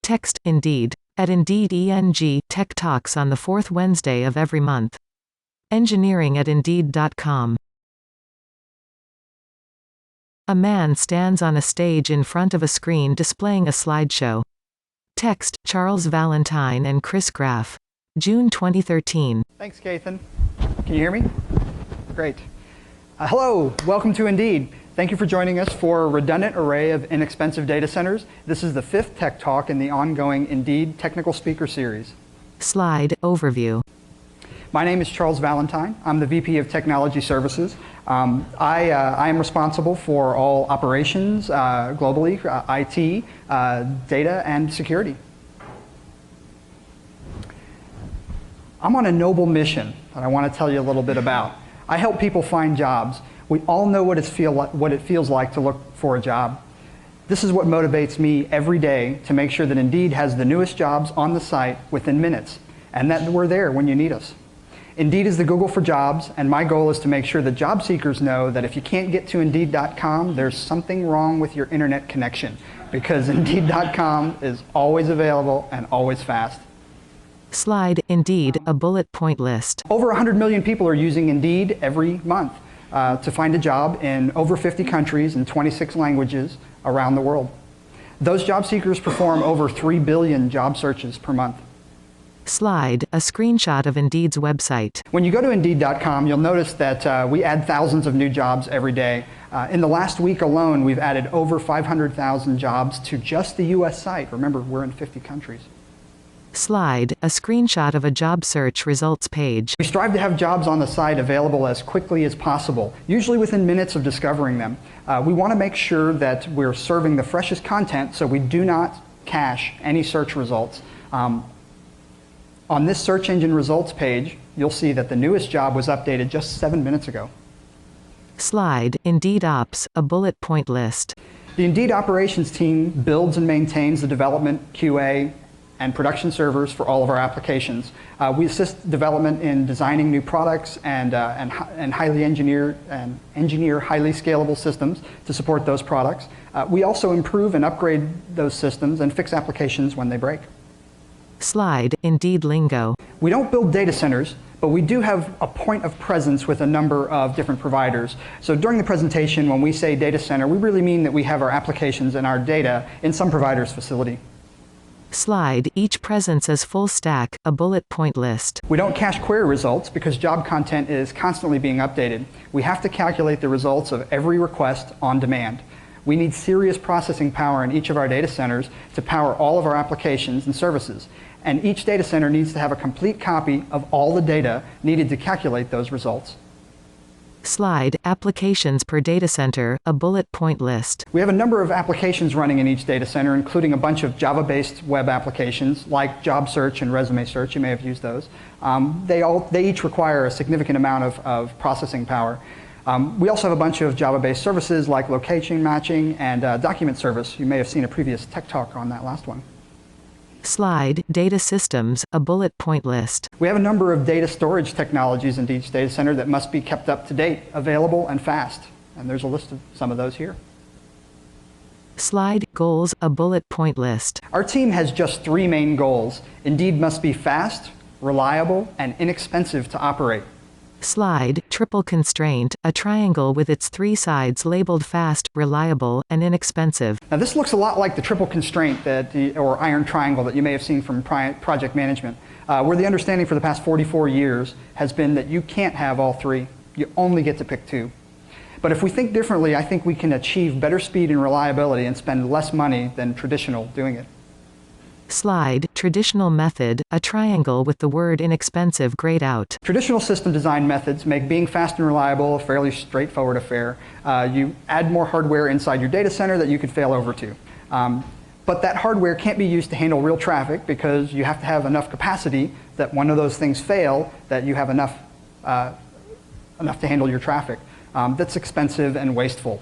Text, Indeed. At Indeed ENG Tech Talks on the fourth Wednesday of every month. Engineering at Indeed.com. A man stands on a stage in front of a screen displaying a slideshow. Text, Charles Valentine and Chris Graf. June 2013. Thanks, Kathan. Can you hear me? Great. Hello, welcome to Indeed. Thank you for joining us for a redundant array of inexpensive data centers. This is the 5th Tech Talk in the ongoing Indeed Technical Speaker Series. Slide overview. My name is Charles Valentine. I'm the VP of Technology Services. I am responsible for all operations globally, IT, data, and security. I'm on a noble mission that I want to tell you a little bit about. I help people find jobs. We all know what it feels like to look for a job. This is what motivates me every day to make sure that Indeed has the newest jobs on the site within minutes, and that we're there when you need us. Indeed is the Google for jobs, and my goal is to make sure that job seekers know that if you can't get to Indeed.com, there's something wrong with your internet connection, because Indeed.com is always available and always fast. Slide, Indeed, a bullet point list. Over 100 million people are using Indeed every month to find a job in over 50 countries and 26 languages around the world. Those job seekers perform over 3 billion job searches per month. Slide, a screenshot of Indeed's website. When you go to Indeed.com, you'll notice that we add thousands of new jobs every day. In the last week alone, we've added over 500,000 jobs to just the US site. Remember, we're in 50 countries. Slide, a screenshot of a job search results page. We strive to have jobs on the site available as quickly as possible, usually within minutes of discovering them. We want to make sure that we're serving the freshest content so we do not cache any search results. On this search engine results page, you'll see that the newest job was updated just 7 minutes ago. Slide, Indeed Ops, a bullet point list. The Indeed operations team builds and maintains the development, QA, and production servers for all of our applications. We assist development in designing new products and highly engineer highly scalable systems to support those products. We also improve and upgrade those systems and fix applications when they break. Slide, Indeed lingo. We don't build data centers, but we do have a point of presence with a number of different providers. So during the presentation, when we say data center, we really mean that we have our applications and our data in some provider's facility. Slide, each presence as full stack, a bullet point list. We don't cache query results because job content is constantly being updated. We have to calculate the results of every request on demand. We need serious processing power in each of our data centers to power all of our applications and services. And each data center needs to have a complete copy of all the data needed to calculate those results. Slide, applications per data center, a bullet point list. We have a number of applications running in each data center, including a bunch of Java-based web applications like job search and resume search. You may have used those. They each require a significant amount of processing power. We also have a bunch of Java-based services like location matching and document service. You may have seen a previous tech talk on that last one. Slide, data systems, a bullet point list. We have a number of data storage technologies in each data center that must be kept up to date, available, and fast. And there's a list of some of those here. Slide, goals, a bullet point list. Our team has just 3 main goals. Indeed must be fast, reliable, and inexpensive to operate. Slide, triple constraint, a triangle with its 3 sides labeled fast, reliable, and inexpensive. Now this looks a lot like the triple constraint or iron triangle that you may have seen from project management, where the understanding for the past 44 years has been that you can't have all 3. You only get to pick 2. But if we think differently, I think we can achieve better speed and reliability and spend less money than traditional doing it. Slide, traditional method, a triangle with the word inexpensive grayed out. Traditional system design methods make being fast and reliable a fairly straightforward affair. You add more hardware inside your data center that you could fail over to. But that hardware can't be used to handle real traffic because you have to have enough capacity that one of those things fail, that you have enough to handle your traffic. That's expensive and wasteful.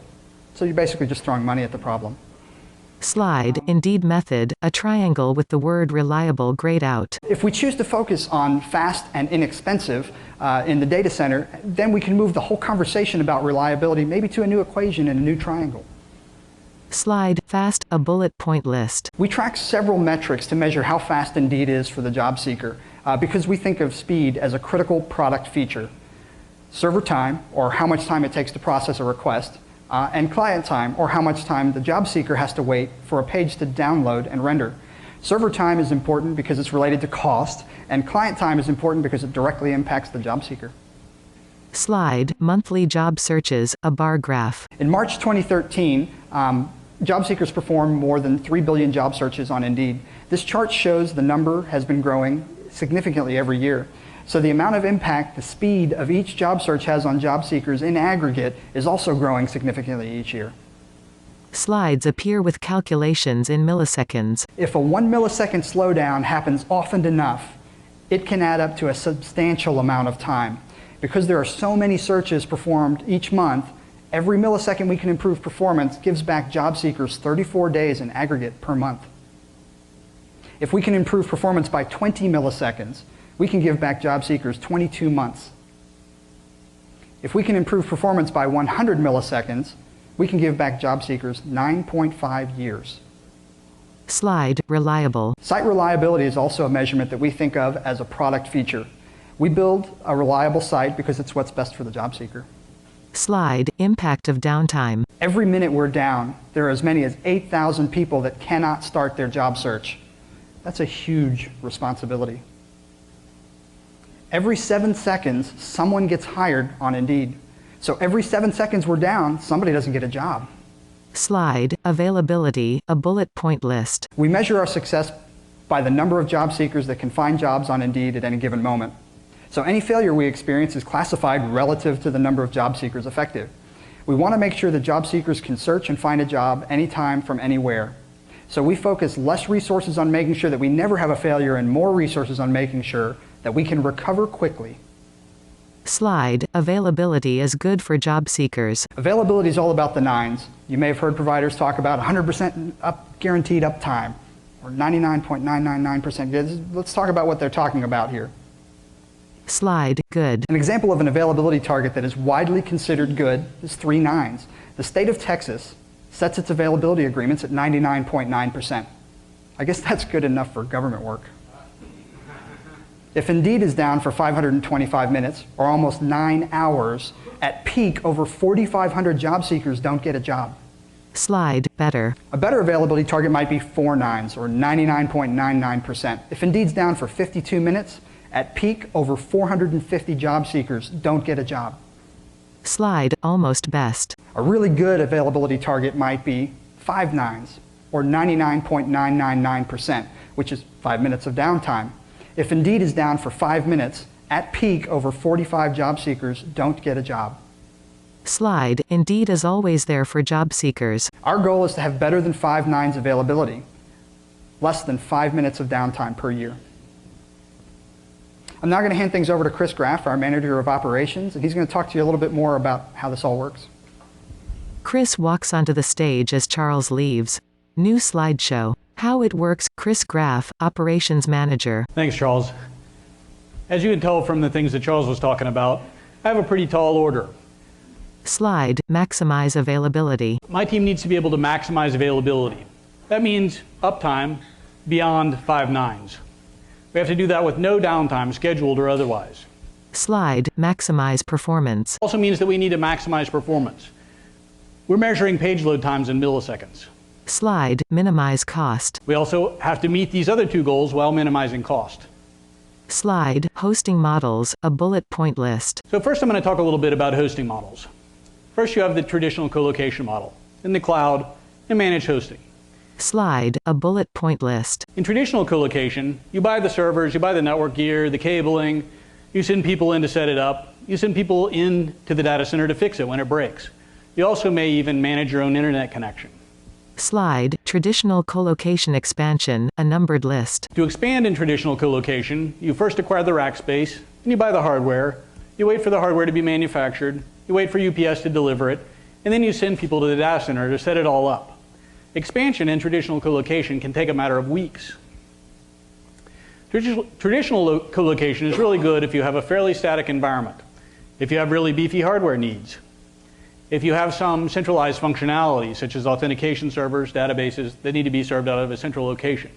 So you're basically just throwing money at the problem. Slide, Indeed method, a triangle with the word reliable grayed out. If we choose to focus on fast and inexpensive in the data center, then we can move the whole conversation about reliability maybe to a new equation and a new triangle. Slide, fast, a bullet point list. We track several metrics to measure how fast Indeed is for the job seeker because we think of speed as a critical product feature. Server time, or how much time it takes to process a request, and client time, or how much time the job seeker has to wait for a page to download and render. Server time is important because it's related to cost, and client time is important because it directly impacts the job seeker. Slide, monthly job searches, a bar graph. In March 2013, job seekers performed more than 3 billion job searches on Indeed. This chart shows the number has been growing significantly every year. So the amount of impact the speed of each job search has on job seekers in aggregate is also growing significantly each year. Slides appear with calculations in milliseconds. If a 1 millisecond slowdown happens often enough, it can add up to a substantial amount of time. Because there are so many searches performed each month, every millisecond we can improve performance gives back job seekers 34 days in aggregate per month. If we can improve performance by 20 milliseconds, we can give back job seekers 22 months. If we can improve performance by 100 milliseconds, we can give back job seekers 9.5 years. Slide, reliable. Site reliability is also a measurement that we think of as a product feature. We build a reliable site because it's what's best for the job seeker. Slide, impact of downtime. Every minute we're down, there are as many as 8,000 people that cannot start their job search. That's a huge responsibility. Every 7 seconds, someone gets hired on Indeed. So every 7 seconds we're down, somebody doesn't get a job. Slide, availability, a bullet point list. We measure our success by the number of job seekers that can find jobs on Indeed at any given moment. So any failure we experience is classified relative to the number of job seekers affected. We want to make sure that job seekers can search and find a job anytime from anywhere. So we focus less resources on making sure that we never have a failure and more resources on making sure that we can recover quickly. Slide, availability is good for job seekers. Availability is all about the nines. You may have heard providers talk about 100% guaranteed uptime, or 99.999%. Let's talk about what they're talking about here. Slide, good. An example of an availability target that is widely considered good is 3 nines. The state of Texas sets its availability agreements at 99.9%. I guess that's good enough for government work. If Indeed is down for 525 minutes, or almost 9 hours, at peak, over 4,500 job seekers don't get a job. Slide, better. A better availability target might be 4 nines, or 99.99%. If Indeed's down for 52 minutes, at peak, over 450 job seekers don't get a job. Slide, almost best. A really good availability target might be 5 nines, or 99.999%, which is 5 minutes of downtime. If Indeed is down for 5 minutes, at peak, over 45 job seekers don't get a job. Slide, Indeed is always there for job seekers. Our goal is to have better than 5 nines availability, less than 5 minutes of downtime per year. I'm now going to hand things over to Chris Graf, our Manager of Operations, and he's going to talk to you a little bit more about how this all works. Chris walks onto the stage as Charles leaves. New slideshow. How it works. Chris Graf, Operations Manager. Thanks, Charles. As you can tell from the things that Charles was talking about, I have a pretty tall order. Slide, maximize availability. My team needs to be able to maximize availability. That means uptime beyond 5 nines. We have to do that with no downtime, scheduled or otherwise. Slide, maximize performance. Also means that we need to maximize performance. We're measuring page load times in milliseconds. Slide, minimize cost. We also have to meet these other 2 goals while minimizing cost. Slide, hosting models, a bullet point list. So first I'm going to talk a little bit about hosting models. First you have the traditional colocation model in the cloud and managed hosting. Slide, a bullet point list. In traditional colocation, you buy the servers, you buy the network gear, the cabling, you send people in to set it up, you send people in to the data center to fix it when it breaks. You also may even manage your own internet connection. Slide, traditional colocation expansion, a numbered list. To expand in traditional colocation, you first acquire the rack space, and you buy the hardware, you wait for the hardware to be manufactured, you wait for UPS to deliver it, and then you send people to the data center to set it all up. Expansion in traditional colocation can take a matter of weeks. Traditional colocation is really good if you have a fairly static environment, if you have really beefy hardware needs. If you have some centralized functionality, such as authentication servers, databases that need to be served out of a central location.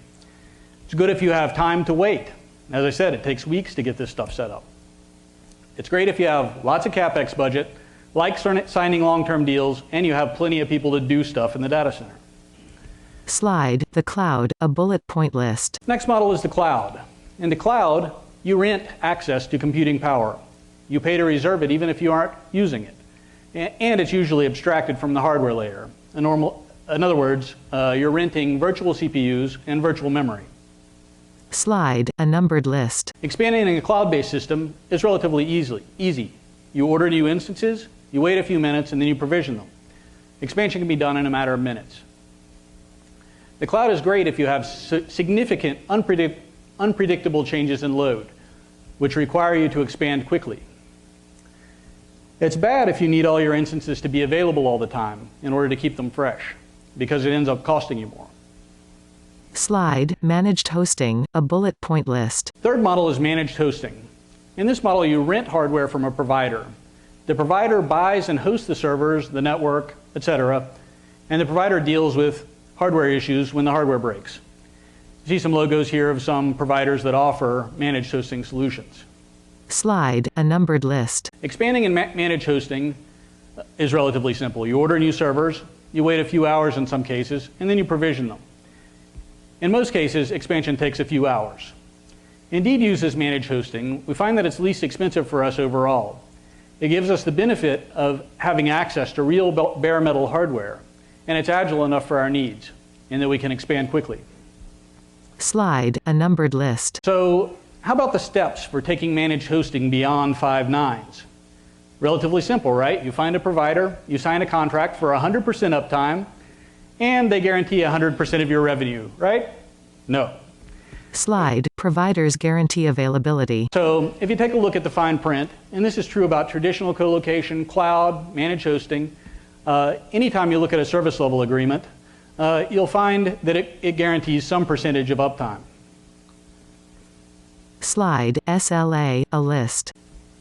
It's good if you have time to wait. As I said, it takes weeks to get this stuff set up. It's great if you have lots of CapEx budget, like signing long-term deals, and you have plenty of people to do stuff in the data center. Slide, the cloud, a bullet point list. Next model is the cloud. In the cloud, you rent access to computing power. You pay to reserve it even if you aren't using it. And it's usually abstracted from the hardware layer. In other words, you're renting virtual CPUs and virtual memory. Slide, a numbered list. Expanding a cloud-based system is relatively easy. You order new instances, you wait a few minutes, and then you provision them. Expansion can be done in a matter of minutes. The cloud is great if you have significant, unpredictable changes in load, which require you to expand quickly. It's bad if you need all your instances to be available all the time in order to keep them fresh, because it ends up costing you more. Slide, managed hosting, a bullet point list. Third model is managed hosting. In this model, you rent hardware from a provider. The provider buys and hosts the servers, the network, etc., and the provider deals with hardware issues when the hardware breaks. You see some logos here of some providers that offer managed hosting solutions. Slide, a numbered list. Expanding and managed hosting is relatively simple. You order new servers, you wait a few hours in some cases, and then you provision them. In most cases, expansion takes a few hours. Indeed uses managed hosting. We find that it's least expensive for us overall. It gives us the benefit of having access to real bare metal hardware, and it's agile enough for our needs, and that we can expand quickly. Slide, a numbered list. So, how about the steps for taking managed hosting beyond 5 nines? Relatively simple, right? You find a provider, you sign a contract for 100% uptime, and they guarantee 100% of your revenue, right? No. Slide, providers guarantee availability. So, if you take a look at the fine print, and this is true about traditional colocation, cloud, managed hosting, anytime you look at a service level agreement, you'll find that it guarantees some percentage of uptime. Slide, SLA, a list.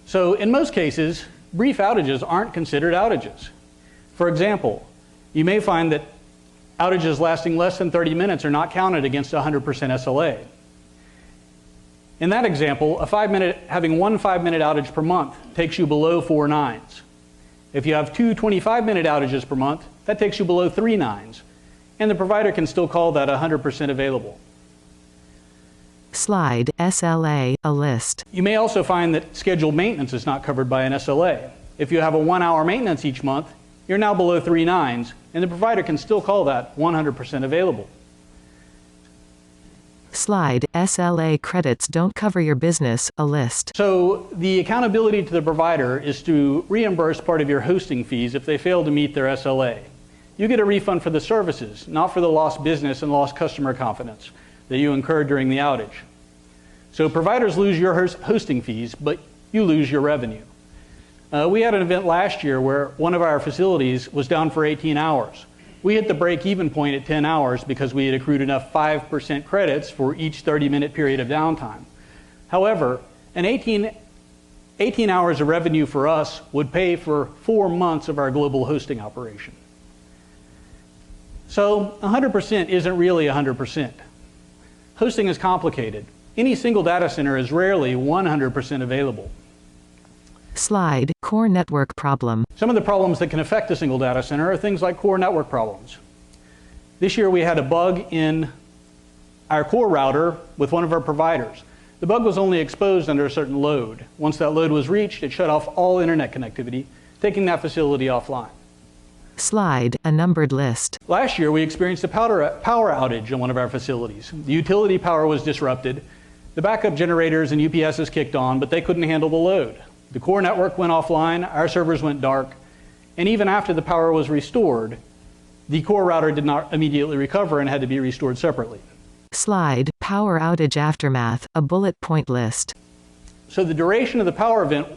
So in most cases, brief outages aren't considered outages. For example, you may find that outages lasting less than 30 minutes are not counted against 100% SLA. In that example, having one 5-minute outage per month takes you below 4 nines. If you have 2 25-minute outages per month, that takes you below 3 nines. And the provider can still call that 100% available. Slide, SLA, a list. You may also find that scheduled maintenance is not covered by an SLA. If you have a 1-hour maintenance each month, you're now below 3 nines, and the provider can still call that 100% available. Slide, SLA credits don't cover your business, a list. So the accountability to the provider is to reimburse part of your hosting fees if they fail to meet their SLA. You get a refund for the services, not for the lost business and lost customer confidence that you incurred during the outage. So providers lose your hosting fees, but you lose your revenue. We had an event last year where one of our facilities was down for 18 hours. We hit the break-even point at 10 hours because we had accrued enough 5% credits for each 30-minute period of downtime. However, an 18 hours of revenue for us would pay for 4 months of our global hosting operation. So 100% isn't really 100%. Hosting is complicated. Any single data center is rarely 100% available. Slide, core network problem. Some of the problems that can affect a single data center are things like core network problems. This year we had a bug in our core router with one of our providers. The bug was only exposed under a certain load. Once that load was reached, it shut off all internet connectivity, taking that facility offline. Slide, a numbered list. Last year we experienced a power outage in one of our facilities. The utility power was disrupted. The backup generators and UPSs kicked on, but they couldn't handle the load. The core network went offline, our servers went dark, and even after the power was restored, the core router did not immediately recover and had to be restored separately. Slide, power outage aftermath, a bullet point list. So the duration of the power event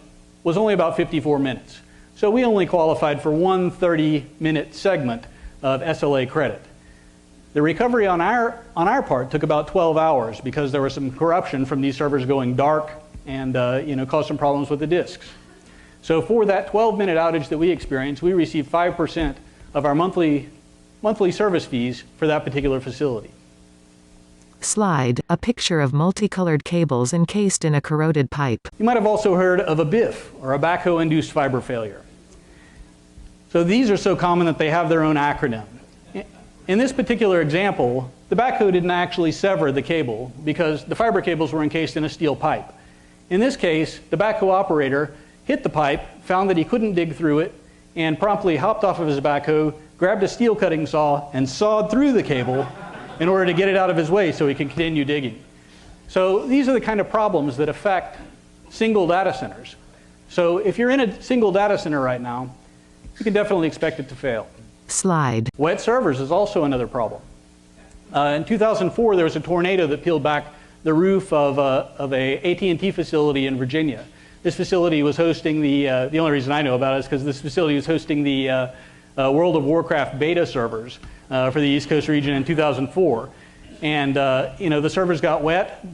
was only about 54 minutes. So we only qualified for one 30-minute segment of SLA credit. The recovery on our part took about 12 hours because there was some corruption from these servers going dark and caused some problems with the disks. So for that 12-minute outage that we experienced, we received 5% of our monthly service fees for that particular facility. Slide, a picture of multicolored cables encased in a corroded pipe. You might have also heard of a BIF, or a backhoe-induced fiber failure. So these are so common that they have their own acronym. In this particular example, the backhoe didn't actually sever the cable because the fiber cables were encased in a steel pipe. In this case, the backhoe operator hit the pipe, found that he couldn't dig through it, and promptly hopped off of his backhoe, grabbed a steel cutting saw, and sawed through the cable in order to get it out of his way so he can continue digging. So these are the kind of problems that affect single data centers. So if you're in a single data center right now, you can definitely expect it to fail. Slide. Wet servers is also another problem. In 2004, there was a tornado that peeled back the roof of a AT&T facility in Virginia. This facility was hosting the only reason I know about it is because this facility was hosting the World of Warcraft beta servers for the East Coast region in 2004. And the servers got wet.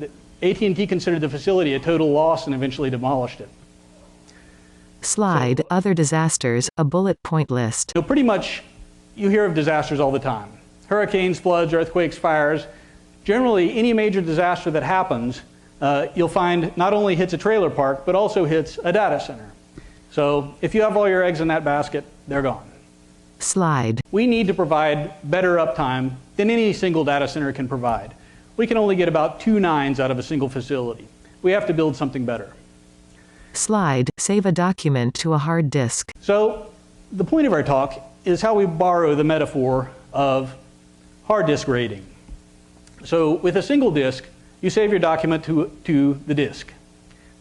AT&T considered the facility a total loss and eventually demolished it. Slide, other disasters, a bullet point list. So pretty much you hear of disasters all the time. Hurricanes, floods, earthquakes, fires. Generally, any major disaster that happens, you'll find not only hits a trailer park, but also hits a data center. So if you have all your eggs in that basket, they're gone. Slide. We need to provide better uptime than any single data center can provide. We can only get about 2 nines out of a single facility. We have to build something better. Slide, save a document to a hard disk. So the point of our talk is how we borrow the metaphor of hard disk RAIDing. So with a single disk, you save your document to the disk.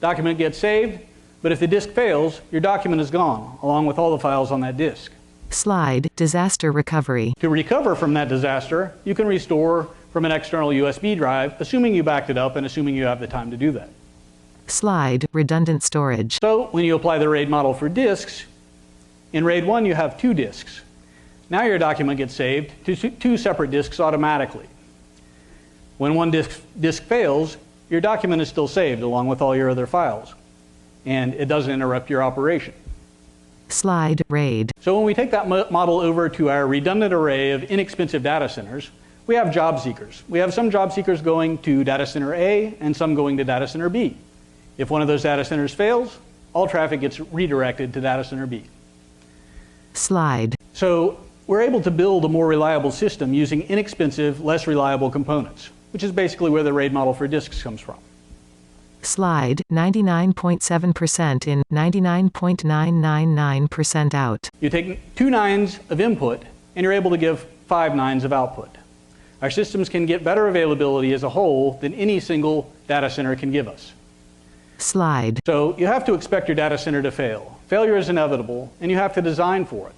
Document gets saved, but if the disk fails, your document is gone, along with all the files on that disk. Slide, disaster recovery. To recover from that disaster, you can restore from an external USB drive, assuming you backed it up and assuming you have the time to do that. Slide, redundant storage. So when you apply the RAID model for disks, in RAID 1 you have 2 disks. Now your document gets saved to 2 separate disks automatically. When one disk fails, your document is still saved along with all your other files, and it doesn't interrupt your operation. Slide, RAID. So when we take that model over to our redundant array of inexpensive data centers, we have job seekers. We have some job seekers going to data center A and some going to data center B. If one of those data centers fails, all traffic gets redirected to data center B. Slide. So we're able to build a more reliable system using inexpensive, less reliable components, which is basically where the RAID model for disks comes from. Slide, 99.7% in, 99.999% out. You take 2 nines of input, and you're able to give 5 nines of output. Our systems can get better availability as a whole than any single data center can give us. Slide. So you have to expect your data center to fail. Failure is inevitable, and you have to design for it.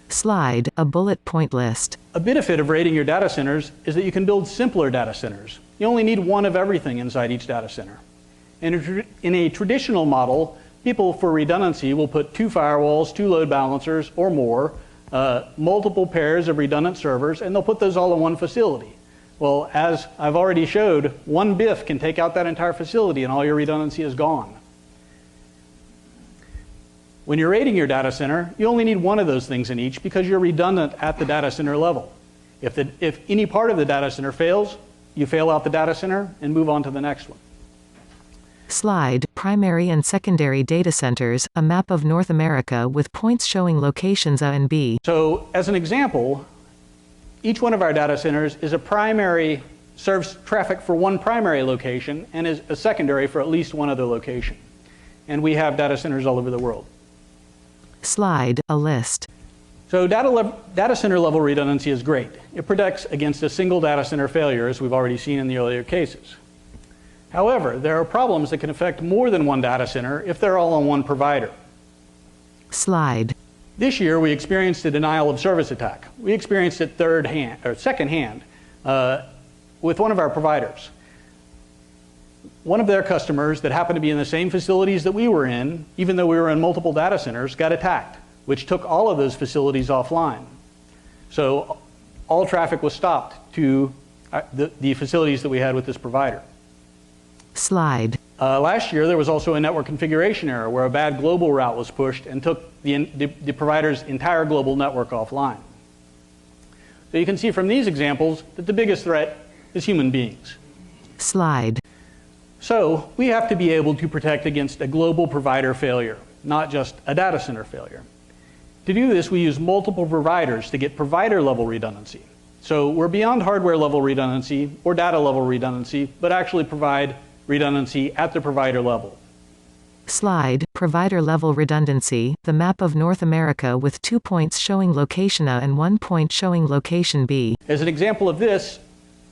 Slide, a bullet point list. A benefit of RAIDing your data centers is that you can build simpler data centers. You only need one of everything inside each data center. In a traditional model, people for redundancy will put 2 firewalls, 2 load balancers or more, multiple pairs of redundant servers, and they'll put those all in one facility. Well, as I've already showed, one BIF can take out that entire facility and all your redundancy is gone. When you're RAIDing your data center, you only need one of those things in each because you're redundant at the data center level. If any part of the data center fails, you fail out the data center and move on to the next one. Slide, primary and secondary data centers, a map of North America with points showing locations A and B. So as an example, each one of our data centers is a primary, serves traffic for one primary location and is a secondary for at least one other location. And we have data centers all over the world. Slide, a list. So data center level redundancy is great. It protects against a single data center failure, as we've already seen in the earlier cases. However, there are problems that can affect more than one data center if they're all on one provider. Slide. This year, we experienced a denial of service attack. We experienced it secondhand with one of our providers. One of their customers that happened to be in the same facilities that we were in, even though we were in multiple data centers, got attacked, which took all of those facilities offline. So all traffic was stopped to the facilities that we had with this provider. Slide. Last year, there was also a network configuration error where a bad global route was pushed and took the provider's entire global network offline. So you can see from these examples that the biggest threat is human beings. Slide. So we have to be able to protect against a global provider failure, not just a data center failure. To do this, we use multiple providers to get provider-level redundancy. So we're beyond hardware-level redundancy or data-level redundancy, but actually provide redundancy at the provider level. Slide. Provider-level redundancy, the map of North America with 2 points showing location A and 1 point showing location B. As an example of this,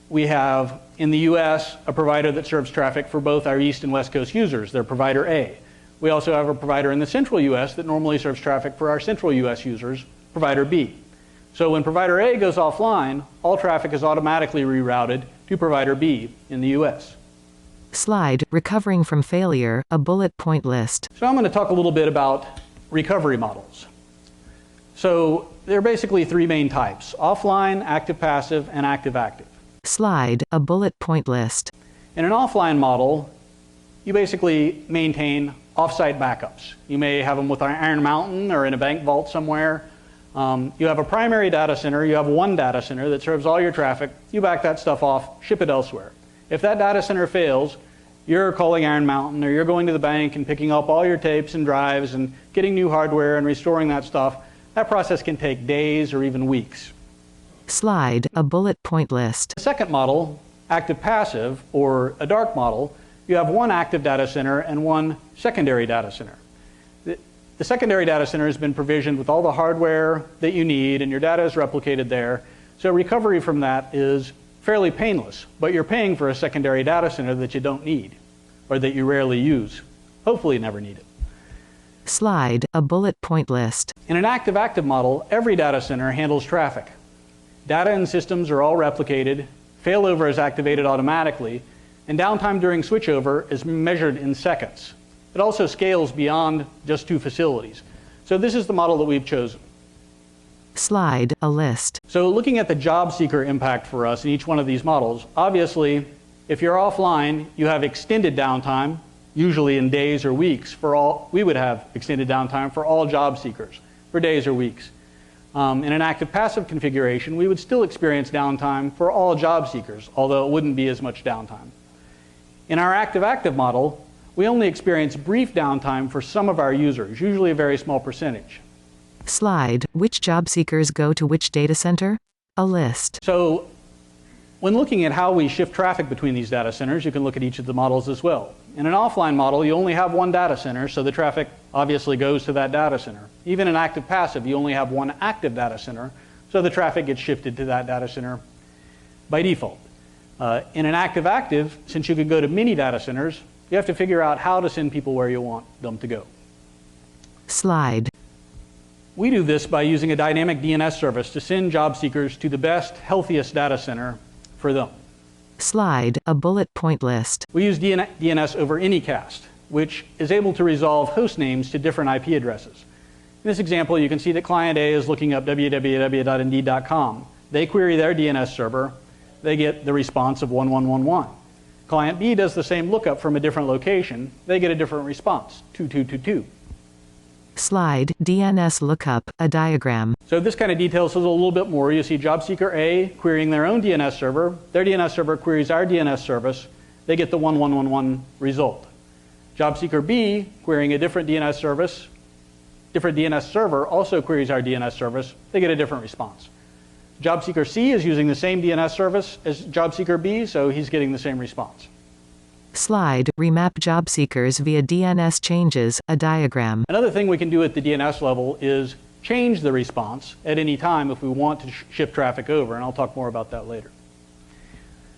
we have in the US a provider that serves traffic for both our East and West Coast users, their provider A. We also have a provider in the central US that normally serves traffic for our central US users, provider B. So when provider A goes offline, all traffic is automatically rerouted to provider B in the US. Slide. Recovering from failure, a bullet point list. So I'm going to talk a little bit about recovery models. So there are basically three main types: offline, active-passive, and active-active. Slide. A bullet point list. In an offline model, you basically maintain off-site backups. You may have them with Iron Mountain or in a bank vault somewhere. You have a primary data center, you have one data center that serves all your traffic, you back that stuff off, ship it elsewhere. If that data center fails, you're calling Iron Mountain or you're going to the bank and picking up all your tapes and drives and getting new hardware and restoring that stuff. That process can take days or even weeks. Slide. A bullet point list. The second model, active-passive, or a dark model, you have one active data center and one secondary data center. The secondary data center has been provisioned with all the hardware that you need and your data is replicated there. So recovery from that is fairly painless, but you're paying for a secondary data center that you don't need or that you rarely use. Hopefully never need it. Slide. A bullet point list. In an active-active model, every data center handles traffic. Data and systems are all replicated, failover is activated automatically, and downtime during switchover is measured in seconds. It also scales beyond just two facilities. So this is the model that we've chosen. Slide. A list. So looking at the job seeker impact for us in each one of these models, obviously, if you're offline, you have extended downtime, usually in days or weeks. We would have extended downtime for all job seekers for days or weeks. In an active-passive configuration, we would still experience downtime for all job seekers, although it wouldn't be as much downtime. In our active-active model, we only experience brief downtime for some of our users, usually a very small percentage. Slide. Which job seekers go to which data center? A list. So when looking at how we shift traffic between these data centers, you can look at each of the models as well. In an offline model, you only have one data center, so the traffic obviously goes to that data center. Even in active-passive, you only have one active data center, so the traffic gets shifted to that data center by default. In an active-active, since you could go to many data centers, you have to figure out how to send people where you want them to go. Slide. We do this by using a dynamic DNS service to send job seekers to the best, healthiest data center for them. Slide. A bullet point list. We use DNS over Anycast, which is able to resolve host names to different IP addresses. In this example, you can see that client A is looking up www.indeed.com. They query their DNS server. They get the response of 1111. Client B does the same lookup from a different location. They get a different response, 2222. Slide. DNS lookup, a diagram. So this kind of details us a little bit more. You see job seeker A querying their own DNS server. Their DNS server queries our DNS service. They get the 1111 result. Job seeker B querying a different DNS service, different DNS server also queries our DNS service. They get a different response. Job seeker C is using the same DNS service as job seeker B, so he's getting the same response. Slide. Remap job seekers via DNS changes, a diagram. Another thing we can do at the DNS level is change the response at any time if we want to shift traffic over, and I'll talk more about that later.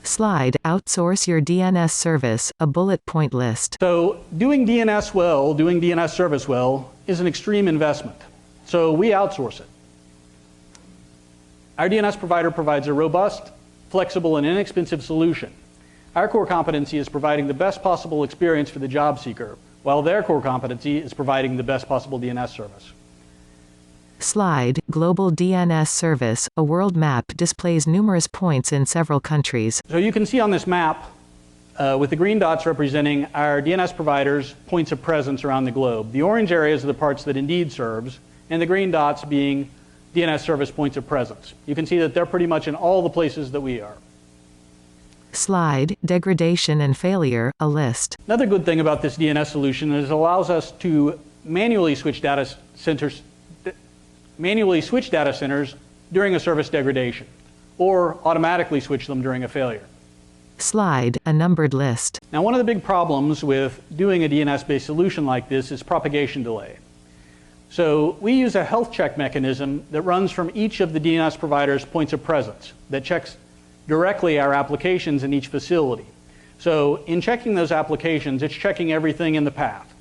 Slide. Outsource your DNS service, a bullet point list. So doing DNS well, doing DNS service well, is an extreme investment. So we outsource it. Our DNS provider provides a robust, flexible, and inexpensive solution. Our core competency is providing the best possible experience for the job seeker, while their core competency is providing the best possible DNS service. Slide. Global DNS service, a world map displays numerous points in several countries. So you can see on this map with the green dots representing our DNS providers' points of presence around the globe. The orange areas are the parts that Indeed serves, and the green dots being DNS Service points of presence. You can see that they're pretty much in all the places that we are. Slide, degradation and failure, a list. Another good thing about this DNS solution is it allows us to manually switch data centers during a service degradation, or automatically switch them during a failure. Slide, a numbered list. Now, one of the big problems with doing a DNS-based solution like this is propagation delay. So we use a health check mechanism that runs from each of the DNS providers' points of presence that checks directly our applications in each facility. So in checking those applications, it's checking everything in the path.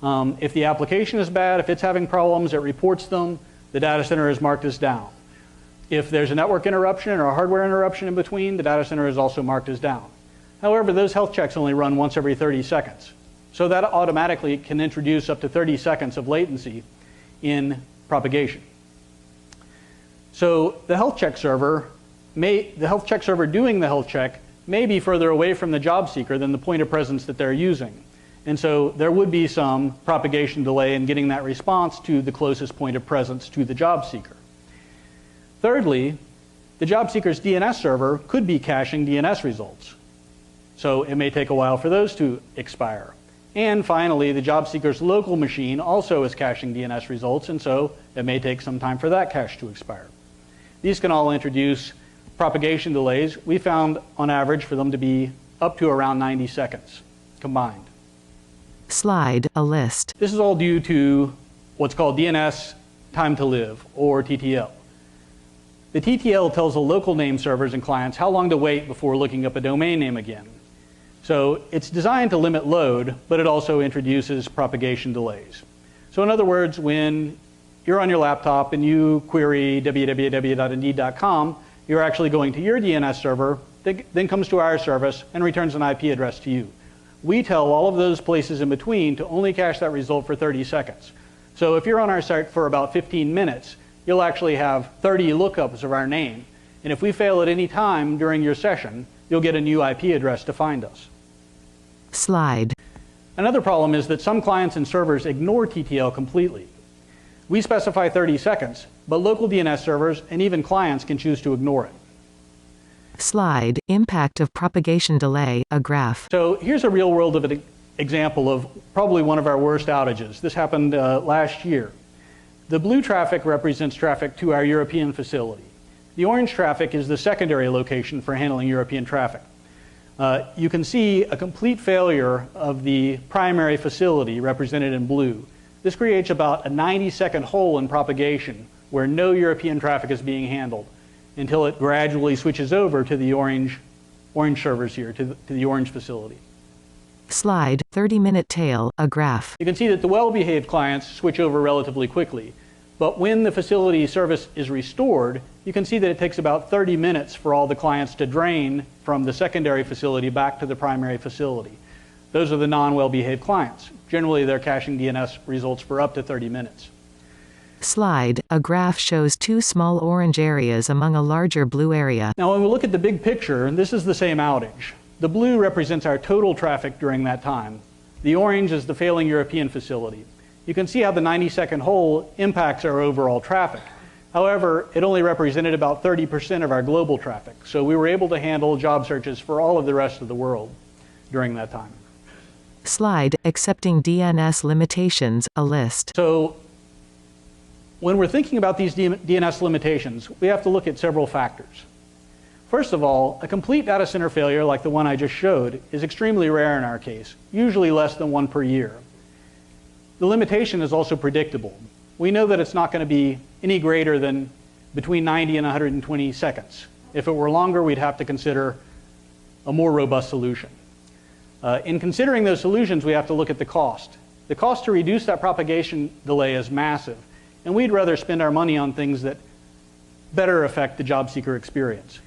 If the application is bad, if it's having problems, it reports them. The data center is marked as down. If there's a network interruption or a hardware interruption in between, the data center is also marked as down. However, those health checks only run once every 30 seconds. So that automatically can introduce up to 30 seconds of latency in propagation. So the health check server doing the health check may be further away from the job seeker than the point of presence that they're using. And so there would be some propagation delay in getting that response to the closest point of presence to the job seeker. Thirdly, the job seeker's DNS server could be caching DNS results. So it may take a while for those to expire. And finally, the job seeker's local machine also is caching DNS results, and so it may take some time for that cache to expire. These can all introduce propagation delays. We found, on average, for them to be up to around 90 seconds combined. Slide, a list. This is all due to what's called DNS Time To Live, or TTL. The TTL tells the local name servers and clients how long to wait before looking up a domain name again. So it's designed to limit load, but it also introduces propagation delays. So in other words, when you're on your laptop and you query www.indeed.com, you're actually going to your DNS server, that then comes to our service and returns an IP address to you. We tell all of those places in between to only cache that result for 30 seconds. So if you're on our site for about 15 minutes, you'll actually have 30 lookups of our name. And if we fail at any time during your session, you'll get a new IP address to find us. Slide. Another problem is that some clients and servers ignore TTL completely. We specify 30 seconds, but local DNS servers and even clients can choose to ignore it. Slide, impact of propagation delay, a graph. So here's a real world of an example of probably one of our worst outages. This happened last year. The blue traffic represents traffic to our European facility. The orange traffic is the secondary location for handling European traffic. You can see a complete failure of the primary facility represented in blue. This creates about a 90-second hole in propagation where no European traffic is being handled until it gradually switches over to the orange servers here, to the orange facility. Slide, 30-minute tail, a graph. You can see that the well-behaved clients switch over relatively quickly. But when the facility service is restored, you can see that it takes about 30 minutes for all the clients to drain from the secondary facility back to the primary facility. Those are the non-well-behaved clients. Generally, they're caching DNS results for up to 30 minutes. Slide, a graph shows two small orange areas among a larger blue area. Now, when we look at the big picture, this is the same outage. The blue represents our total traffic during that time. The orange is the failing European facility. You can see how the 90-second hole impacts our overall traffic. However, it only represented about 30% of our global traffic, so we were able to handle job searches for all of the rest of the world during that time. Slide, accepting DNS limitations, a list. So when we're thinking about these DNS limitations, we have to look at several factors. First of all, a complete data center failure like the one I just showed is extremely rare in our case, usually less than one per year. The limitation is also predictable. We know that it's not going to be any greater than between 90 and 120 seconds. If it were longer, we'd have to consider a more robust solution. In considering those solutions, we have to look at the cost. The cost to reduce that propagation delay is massive, and we'd rather spend our money on things that better affect the job seeker experience.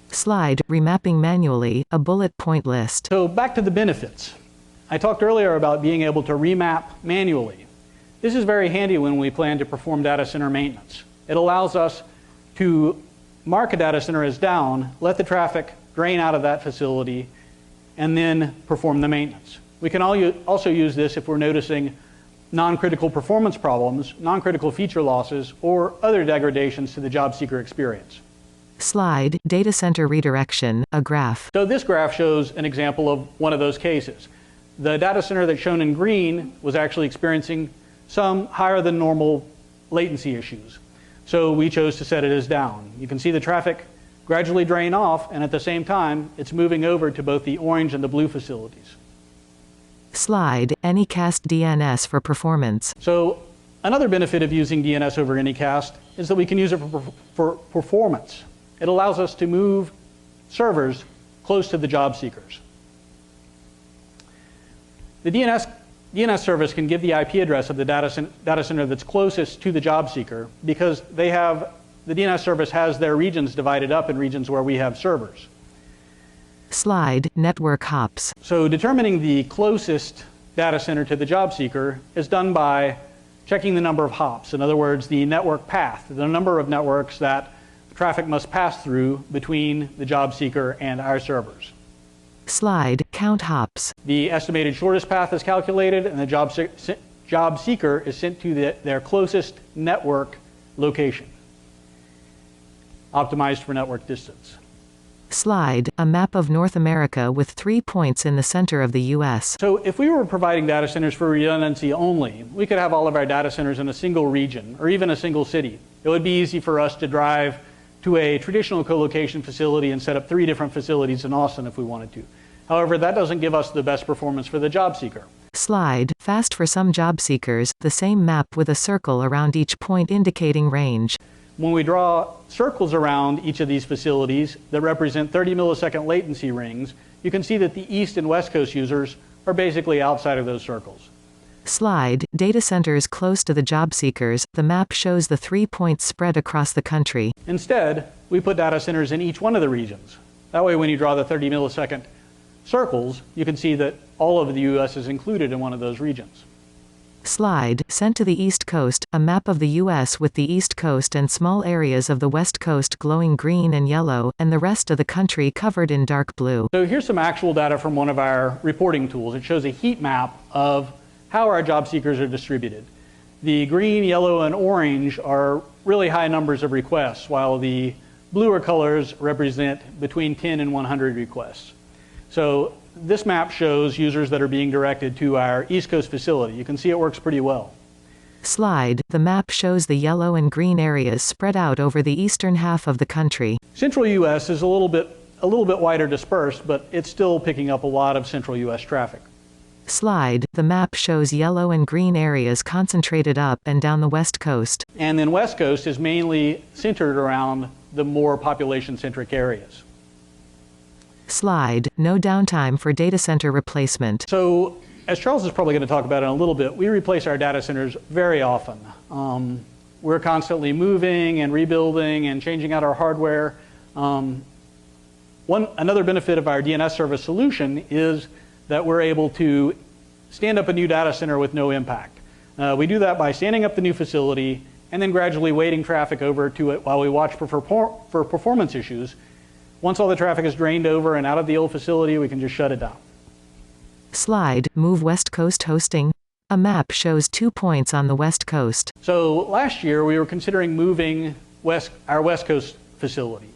Slide, remapping manually, a bullet point list. So back to the benefits. I talked earlier about being able to remap manually. This is very handy when we plan to perform data center maintenance. It allows us to mark a data center as down, let the traffic drain out of that facility, and then perform the maintenance. We can also use this if we're noticing non-critical performance problems, non-critical feature losses, or other degradations to the job seeker experience. Slide, data center redirection, a graph. So this graph shows an example of one of those cases. The data center that's shown in green was actually experiencing some higher than normal latency issues. So we chose to set it as down. You can see the traffic gradually drain off, and at the same time, it's moving over to both the orange and the blue facilities. Slide, Anycast DNS for performance. So another benefit of using DNS over Anycast is that we can use it for performance. It allows us to move servers close to the job seekers. The DNS service can give the IP address of the data center that's closest to the job seeker because the DNS service has their regions divided up in regions where we have servers. Slide, network hops. So determining the closest data center to the job seeker is done by checking the number of hops. In other words, the network path, the number of networks that traffic must pass through between the job seeker and our servers. Slide, count hops. The estimated shortest path is calculated, and the job seeker is sent to their closest network location, optimized for network distance. Slide, a map of North America with 3 points in the center of the U.S. So if we were providing data centers for redundancy only, we could have all of our data centers in a single region or even a single city. It would be easy for us to drive to a traditional co-location facility and set up 3 different facilities in Austin if we wanted to. However, that doesn't give us the best performance for the job seeker. Slide, fast for some job seekers, the same map with a circle around each point indicating range. When we draw circles around each of these facilities that represent 30 millisecond latency rings, you can see that the East and West Coast users are basically outside of those circles. Slide, data centers close to the job seekers, the map shows the 3 points spread across the country. Instead, we put data centers in each one of the regions. That way when you draw the 30 millisecond circles, you can see that all of the US is included in one of those regions. Slide, sent to the East Coast, a map of the U.S. with the East Coast and small areas of the West Coast glowing green and yellow, and the rest of the country covered in dark blue. So here's some actual data from one of our reporting tools. It shows a heat map of how our job seekers are distributed. The green, yellow, and orange are really high numbers of requests, while the bluer colors represent between 10 and 100 requests. So this map shows users that are being directed to our East Coast facility. You can see it works pretty well. Slide, the map shows the yellow and green areas spread out over the eastern half of the country. Central US is a little bit wider dispersed, but it's still picking up a lot of central US traffic. Slide, the map shows yellow and green areas concentrated up and down the West Coast. And then West Coast is mainly centered around the more population-centric areas. Slide, no downtime for data center replacement. So, as Charles is probably going to talk about in a little bit, we replace our data centers very often. We're constantly moving and rebuilding and changing out our hardware. Another benefit of our DNS service solution is that we're able to stand up a new data center with no impact. We do that by standing up the new facility and then gradually weighting traffic over to it while we watch for performance issues. Once all the traffic is drained over and out of the old facility, we can just shut it down. Slide, move West Coast hosting. A map shows 2 points on the West Coast. So last year, we were considering moving our West Coast facility.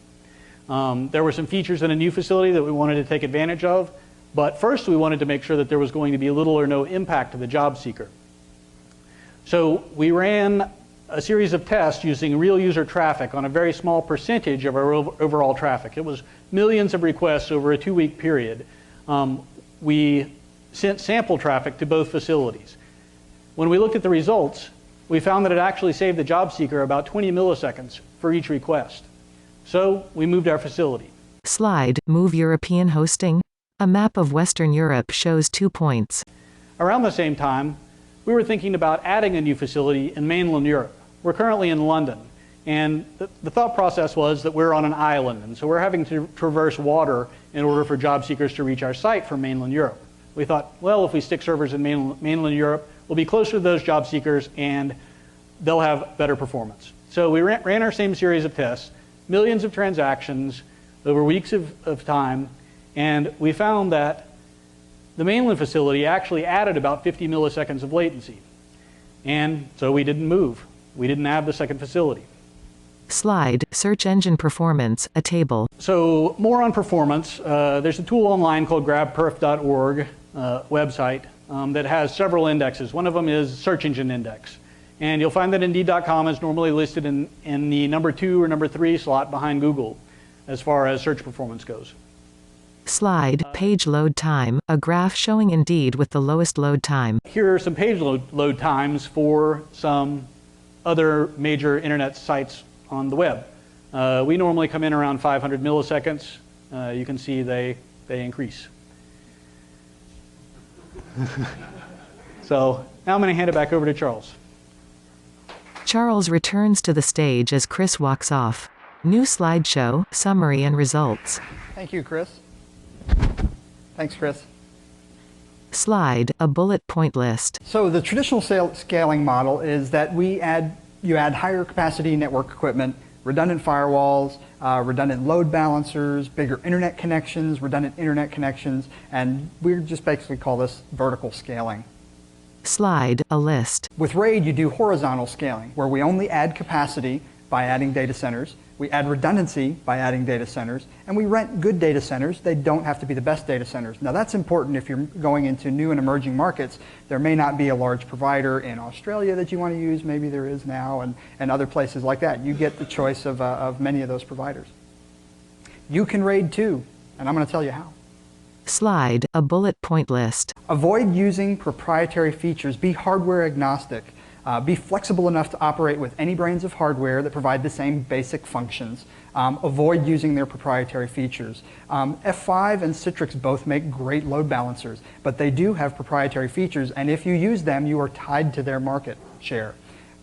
There were some features in a new facility that we wanted to take advantage of, but first we wanted to make sure that there was going to be little or no impact to the job seeker. So we ran a series of tests using real user traffic on a very small percentage of our overall traffic. It was millions of requests over a 2-week period. We sent sample traffic to both facilities. When we looked at the results, we found that it actually saved the job seeker about 20 milliseconds for each request. So we moved our facility. Slide, move European hosting. A map of Western Europe shows 2 points. Around the same time, we were thinking about adding a new facility in mainland Europe. We're currently in London, and the thought process was that we're on an island, and so we're having to traverse water in order for job seekers to reach our site from mainland Europe. We thought, well, if we stick servers in mainland Europe, we'll be closer to those job seekers and they'll have better performance. So we ran our same series of tests, millions of transactions over weeks of time, and we found that the mainland facility actually added about 50 milliseconds of latency. And so we didn't move. We didn't add the second facility. Slide, search engine performance, a table. So more on performance. There's a tool online called grabperf.org website that has several indexes. One of them is search engine index. And you'll find that Indeed.com is normally listed in the number 2 or number 3 slot behind Google as far as search performance goes. Slide, page load time, a graph showing Indeed with the lowest load time. Here are some page load times for some other major internet sites on the web. We normally come in around 500 milliseconds. You can see they increase. So now I'm going to hand it back over to Charles. Charles returns to the stage as Chris walks off. New slideshow, summary and results. Thank you, Chris. Thanks, Chris. Slide, a bullet point list. So the traditional scaling model is that you add higher capacity network equipment, redundant firewalls, redundant load balancers, bigger internet connections, redundant internet connections, and we just basically call this vertical scaling. Slide, a list. With RAID, you do horizontal scaling, where we only add capacity by adding data centers, we add redundancy by adding data centers, and we rent good data centers. They don't have to be the best data centers. Now that's important if you're going into new and emerging markets. There may not be a large provider in Australia that you want to use, maybe there is now, and other places like that. You get the choice of many of those providers. You can RAID too, and I'm going to tell you how. Slide, a bullet point list. Avoid using proprietary features. Be hardware agnostic. Be flexible enough to operate with any brands of hardware that provide the same basic functions. Avoid using their proprietary features. F5 and Citrix both make great load balancers, but they do have proprietary features, and if you use them, you are tied to their market share.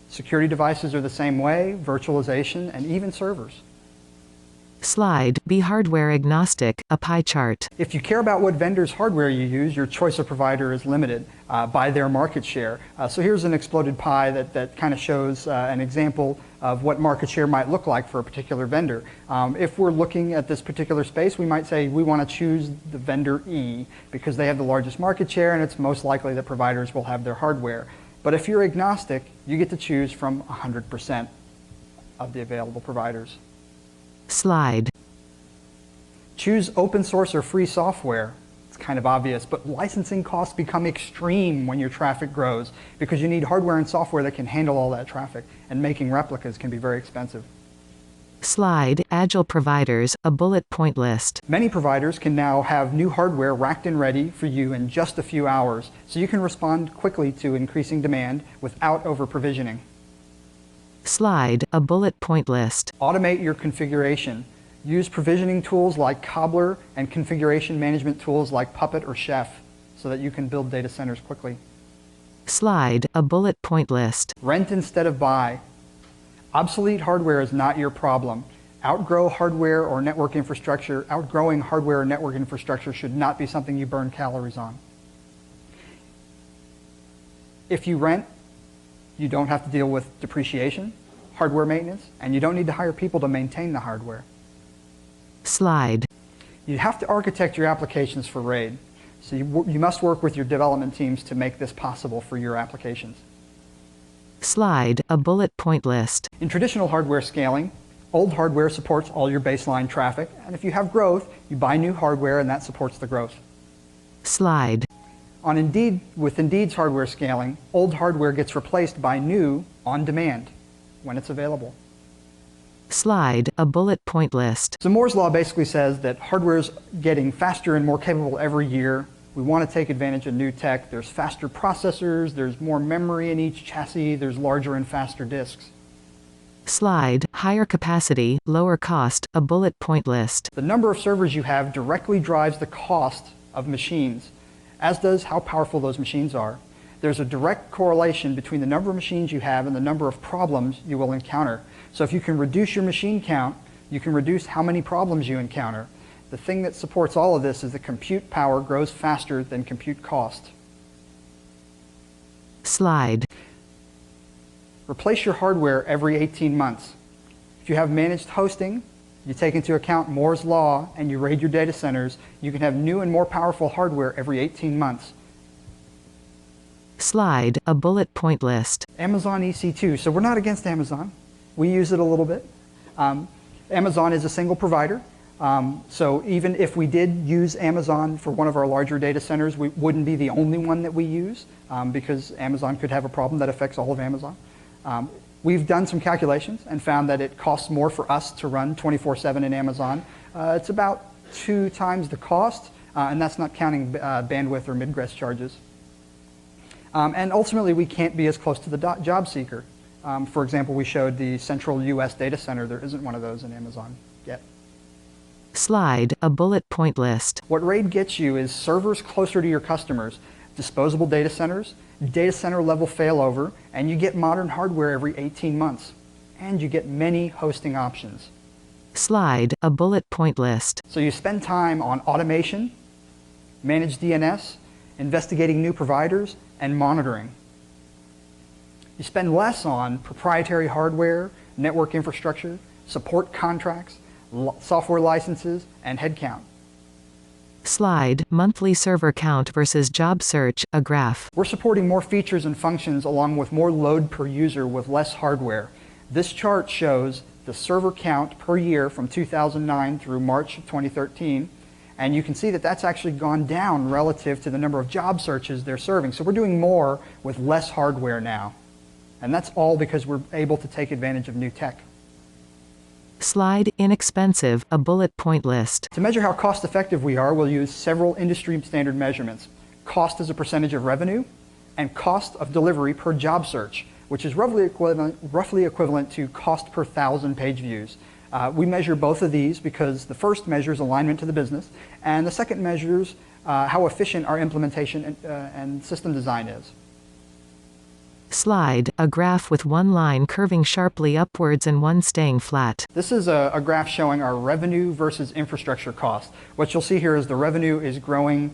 Security devices are the same way, virtualization, and even servers. Slide, be hardware agnostic, a pie chart. If you care about what vendor's hardware you use, your choice of provider is limited by their market share. So here's an exploded pie that kind of shows an example of what market share might look like for a particular vendor. If we're looking at this particular space, we might say we want to choose the vendor E because they have the largest market share and it's most likely that providers will have their hardware. But if you're agnostic, you get to choose from 100% of the available providers. Slide. Choose open source or free software. It's kind of obvious, but licensing costs become extreme when your traffic grows because you need hardware and software that can handle all that traffic, and making replicas can be very expensive. Slide, agile providers, a bullet point list. Many providers can now have new hardware racked and ready for you in just a few hours, so you can respond quickly to increasing demand without over-provisioning. Slide, a bullet point list. Automate your configuration. Use provisioning tools like Cobbler and configuration management tools like Puppet or Chef so that you can build data centers quickly. Slide, a bullet point list. Rent instead of buy. Obsolete hardware is not your problem. Outgrowing hardware or network infrastructure should not be something you burn calories on. If you rent, you don't have to deal with depreciation, hardware maintenance, and you don't need to hire people to maintain the hardware. Slide. You have to architect your applications for RAID. So you must work with your development teams to make this possible for your applications. Slide, a bullet point list. In traditional hardware scaling, old hardware supports all your baseline traffic, and if you have growth, you buy new hardware and that supports the growth. Slide. With Indeed's hardware scaling, old hardware gets replaced by new on demand when it's available. Slide, a bullet point list. So Moore's Law basically says that hardware is getting faster and more capable every year. We want to take advantage of new tech. There's faster processors, there's more memory in each chassis, there's larger and faster disks. Slide, higher capacity, lower cost, a bullet point list. The number of servers you have directly drives the cost of machines, as does how powerful those machines are. There's a direct correlation between the number of machines you have and the number of problems you will encounter. So if you can reduce your machine count, you can reduce how many problems you encounter. The thing that supports all of this is that compute power grows faster than compute cost. Slide. Replace your hardware every 18 months. If you have managed hosting, You take into account Moore's Law and you raid your data centers, you can have new and more powerful hardware every 18 months. Slide, a bullet point list. Amazon EC2. So we're not against Amazon. We use it a little bit. Amazon is a single provider. So even if we did use Amazon for one of our larger data centers, we wouldn't be the only one that we use because Amazon could have a problem that affects all of Amazon. We've done some calculations and found that it costs more for us to run 24/7 in Amazon. It's about 2 times the cost, and that's not counting bandwidth or midgress charges. And ultimately, we can't be as close to the job seeker. For example, we showed the central US data center. There isn't one of those in Amazon yet. Slide, a bullet point list. What RAID gets you is servers closer to your customers, disposable data centers, data center level failover, and you get modern hardware every 18 months. And you get many hosting options. Slide, a bullet point list. So you spend time on automation, managed DNS, investigating new providers, and monitoring. You spend less on proprietary hardware, network infrastructure, support contracts, software licenses, and headcount. Slide, monthly server count versus job search, a graph. We're supporting more features and functions along with more load per user with less hardware. This chart shows the server count per year from 2009 through March of 2013. And you can see that that's actually gone down relative to the number of job searches they're serving. So we're doing more with less hardware now. And that's all because we're able to take advantage of new tech. Slide, inexpensive, a bullet point list. To measure how cost effective we are, we'll use several industry standard measurements. Cost as a percentage of revenue and cost of delivery per job search, which is roughly equivalent to cost per 1,000 page views. We measure both of these because the first measures alignment to the business, and the second measures how efficient our implementation and system design is. Slide, a graph with one line curving sharply upwards and one staying flat. This is a graph showing our revenue versus infrastructure cost. What you'll see here is the revenue is growing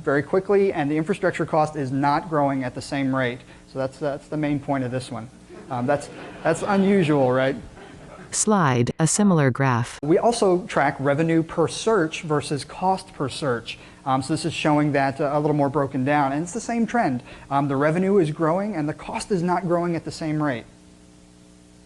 very quickly, and the infrastructure cost is not growing at the same rate. So that's the main point of this one. That's unusual, right? Slide, a similar graph. We also track revenue per search versus cost per search. So this is showing that a little more broken down, and it's the same trend. The revenue is growing and the cost is not growing at the same rate.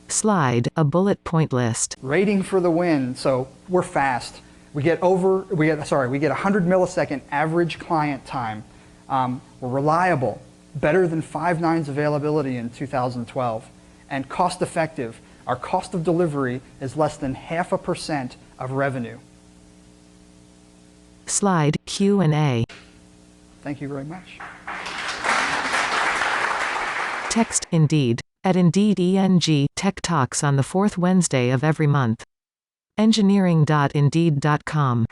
Slide, a bullet point list. Rating for the win. So we're fast. We get 100 millisecond average client time. We're reliable, better than 5 nines availability in 2012, and cost effective. Our cost of delivery is less than 0.5% of revenue. Slide, Q&A. Thank you very much. Text Indeed. At Indeed ENG, Tech Talks on the 4th Wednesday of every month. Engineering.indeed.com.